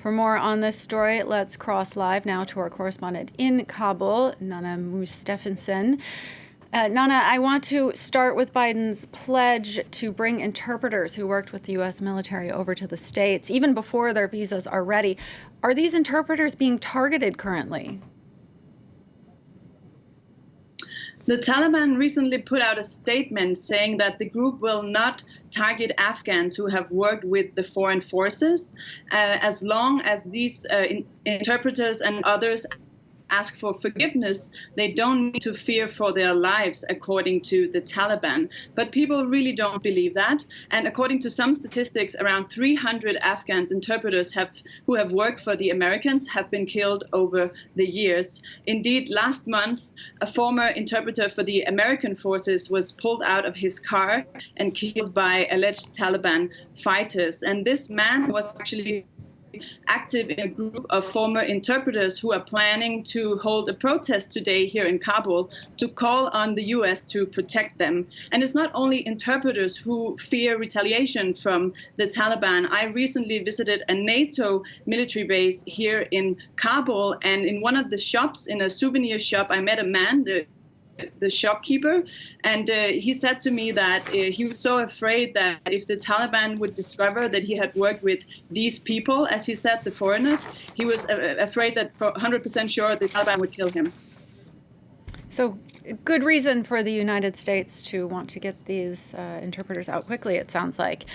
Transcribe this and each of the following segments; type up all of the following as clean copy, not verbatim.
For more on this story, let's cross live now to our correspondent in Kabul, Nanna Muus Steffensen. Nanna, I want to start with Biden's pledge to bring interpreters who worked with the U.S. military over to the States, even before their visas are ready. Are these interpreters being targeted currently? The Taliban recently put out a statement saying that the group will not target Afghans who have worked with the foreign forces as long as these interpreters and others ask for forgiveness. They don't need to fear for their lives, according to the Taliban. But people really don't believe that. And according to some statistics, around 300 Afghan interpreters who have worked for the Americans have been killed over the years. Indeed, last month, a former interpreter for the American forces was pulled out of his car and killed by alleged Taliban fighters. And this man was actually active in a group of former interpreters who are planning to hold a protest today here in Kabul to call on the U.S. to protect them. And it's not only interpreters who fear retaliation from the Taliban. I recently visited a NATO military base here in Kabul, and in one of the shops, in a souvenir shop, I met a man, the shopkeeper, and he said to me that he was so afraid that if the Taliban would discover that he had worked with these people, as he said, the foreigners, he was afraid that 100% sure the Taliban would kill him. So good reason for the United States to want to get these interpreters out quickly, it sounds like.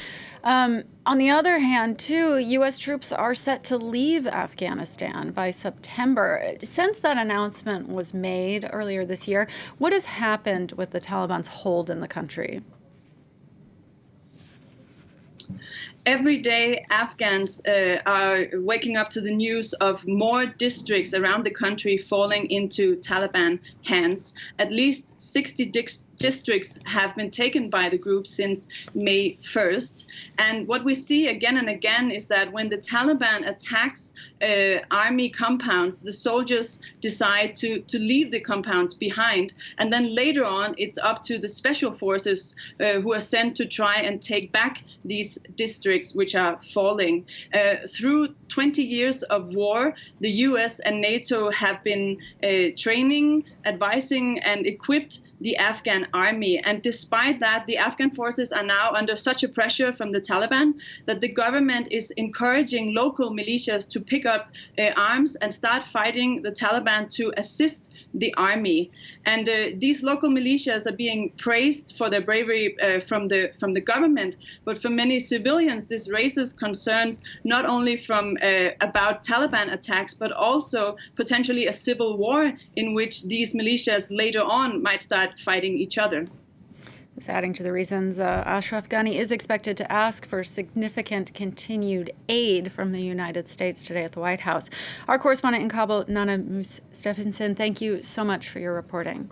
On the other hand, too, U.S. troops are set to leave Afghanistan by September. Since that announcement was made earlier this year, what has happened with the Taliban's hold in the country? Every day, Afghans are waking up to the news of more districts around the country falling into Taliban hands. At least 60 districts have been taken by the group since May 1st. And what we see again and again is that when the Taliban attacks army compounds, the soldiers decide to leave the compounds behind. And then later on, it's up to the special forces who are sent to try and take back these districts which are falling. Through 20 years of war, the US and NATO have been training, advising, and equipped the Afghan army. And despite that, the Afghan forces are now under such a pressure from the Taliban that the government is encouraging local militias to pick up arms and start fighting the Taliban to assist the army. And these local militias are being praised for their bravery from the government, but for many civilians, this raises concerns not only from about Taliban attacks, but also potentially a civil war in which these militias later on might start fighting each other. This adding to the reasons Ashraf Ghani is expected to ask for significant continued aid from the United States today at the White House. Our correspondent in Kabul, Nanna Muus Steffensen, thank you so much for your reporting.